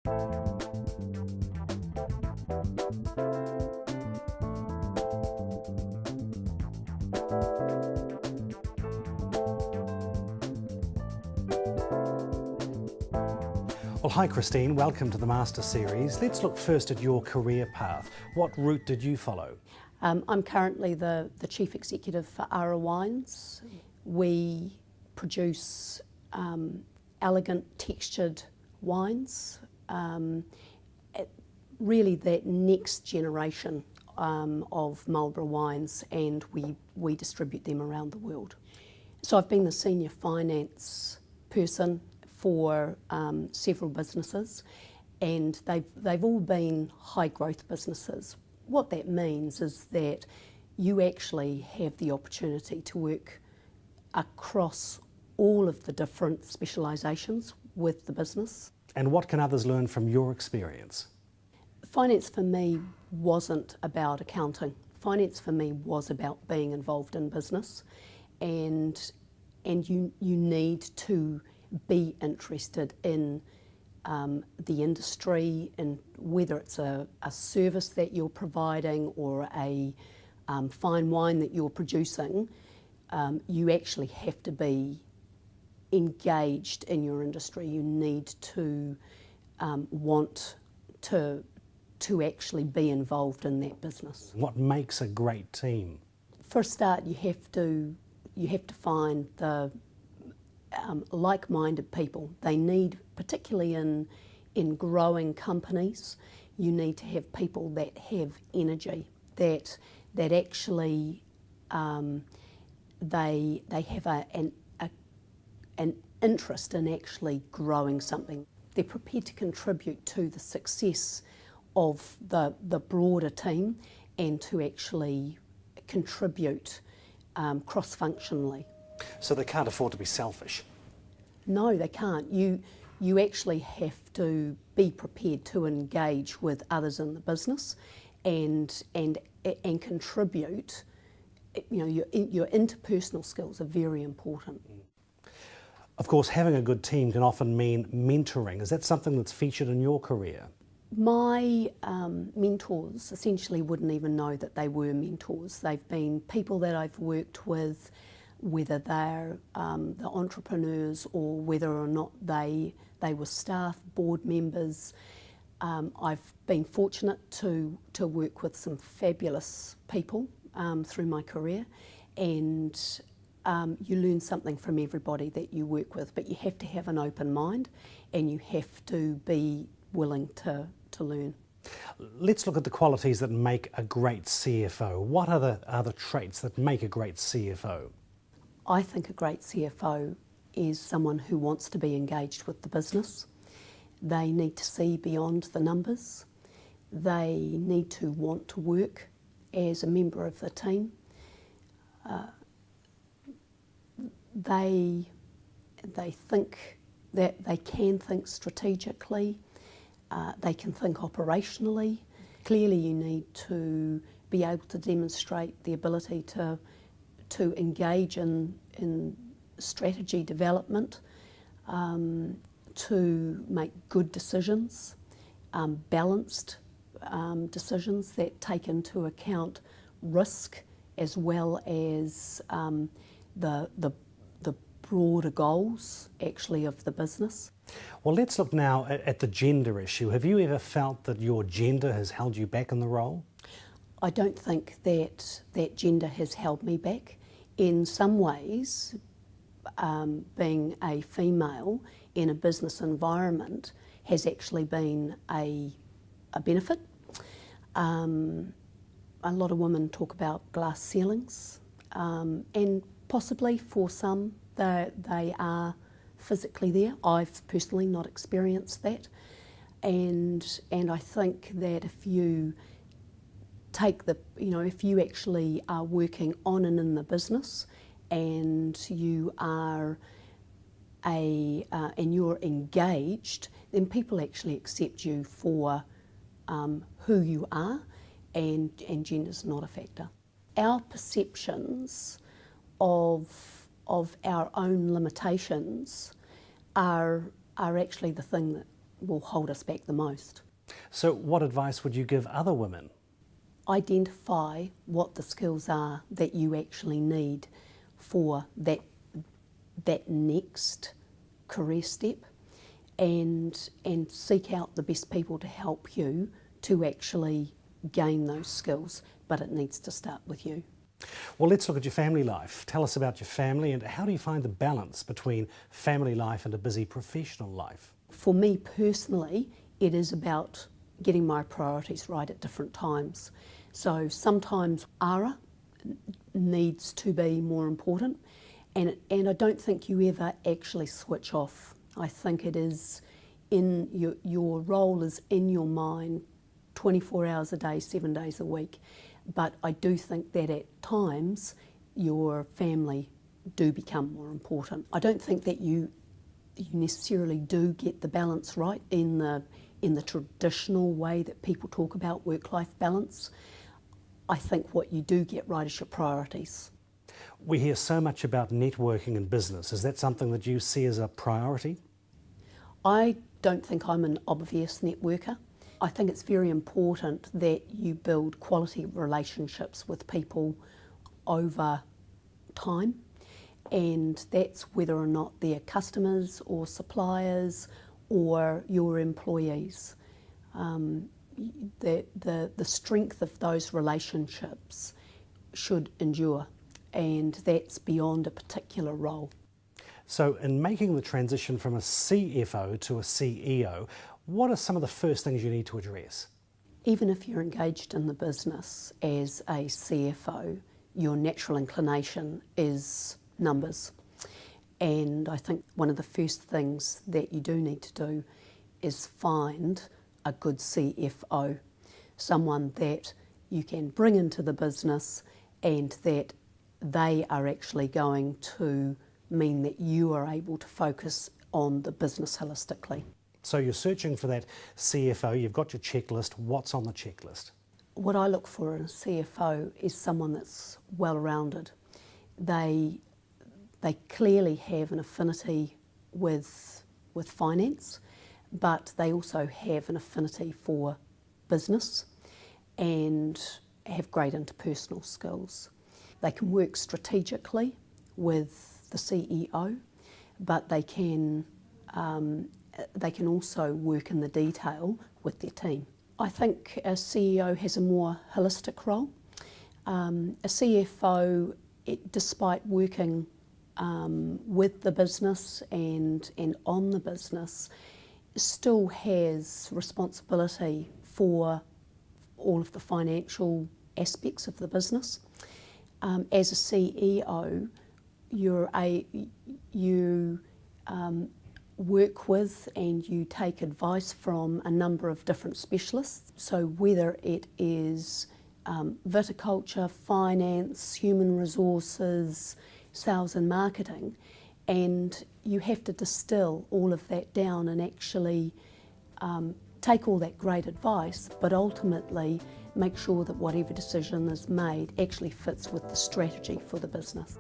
Well, hi Christine, welcome to the Masters Series. Let's look first at your career path. What route did you follow? I'm currently the Chief Executive for Ara Wines. We produce elegant textured wines, really that next generation of Marlborough wines, and we distribute them around the world. So I've been the senior finance person for several businesses, and they've all been high growth businesses. What that means is that you actually have the opportunity to work across all of the different specialisations with the business. And what can others learn from your experience? Finance for me wasn't about accounting. Finance for me was about being involved in business, and you need to be interested in the industry, and whether it's a service that you're providing or a fine wine that you're producing, you actually have to be engaged in your industry. You need to want to actually be involved in that business. What makes a great team? For a start, you have to find the like-minded people. They need, particularly in growing companies, you need to have people that have energy, that actually they have an interest in actually growing something. They're prepared to contribute to the success of the broader team and to actually contribute cross-functionally. So they can't afford to be selfish? No, they can't. You actually have to be prepared to engage with others in the business and contribute. You know, your interpersonal skills are very important. Of course, having a good team can often mean mentoring. Is that something that's featured in your career? My mentors essentially wouldn't even know that they were mentors. They've been people that I've worked with, whether they're the entrepreneurs or whether or not they were staff, board members. I've been fortunate to work with some fabulous people through my career, and you learn something from everybody that you work with, but you have to have an open mind and you have to be willing to learn. Let's look at the qualities that make a great CFO. What are the other traits that make a great CFO? I think a great CFO is someone who wants to be engaged with the business. They need to see beyond the numbers. They need to want to work as a member of the team. They think that they can think strategically. They can think operationally. Clearly, you need to be able to demonstrate the ability to engage in strategy development, to make good decisions, balanced decisions that take into account risk as well as the broader goals actually of the business. Well, let's look now at the gender issue. Have you ever felt that your gender has held you back in the role? I don't think that gender has held me back. In some ways, being a female in a business environment has actually been a benefit. A lot of women talk about glass ceilings, and possibly for some they are physically there. I've personally not experienced that, and I think that if you if you actually are working on and in the business, and you are and you're engaged, then people actually accept you for who you are, and gender's not a factor. Our perceptions of our own limitations are actually the thing that will hold us back the most. So what advice would you give other women? Identify what the skills are that you actually need for that next career step, and seek out the best people to help you to actually gain those skills, but it needs to start with you. Well, let's look at your family life. Tell us about your family and how do you find the balance between family life and a busy professional life? For me personally, it is about getting my priorities right at different times. So sometimes Ara needs to be more important, and I don't think you ever actually switch off. I think it is in your role is in your mind 24 hours a day, 7 days a week. But I do think that at times your family do become more important. I don't think that you necessarily do get the balance right in the traditional way that people talk about work-life balance. I think what you do get right is your priorities. We hear so much about networking in business. Is that something that you see as a priority? I don't think I'm an obvious networker. I think it's very important that you build quality relationships with people over time, and that's whether or not they're customers or suppliers or your employees. The strength of those relationships should endure, and that's beyond a particular role. So in making the transition from a CFO to a CEO, what are some of the first things you need to address? Even if you're engaged in the business as a CFO, your natural inclination is numbers. And I think one of the first things that you do need to do is find a good CFO, someone that you can bring into the business and that they are actually going to mean that you are able to focus on the business holistically. So you're searching for that CFO, you've got your checklist. What's on the checklist? What I look for in a CFO is someone that's well-rounded. They clearly have an affinity with finance, but they also have an affinity for business and have great interpersonal skills. They can work strategically with the CEO, but they can also work in the detail with their team. I think a CEO has a more holistic role. A CFO, despite working with the business and on the business, still has responsibility for all of the financial aspects of the business. As a CEO, you work with and you take advice from a number of different specialists. So whether it is viticulture, finance, human resources, sales and marketing, and you have to distill all of that down and actually take all that great advice, but ultimately make sure that whatever decision is made actually fits with the strategy for the business.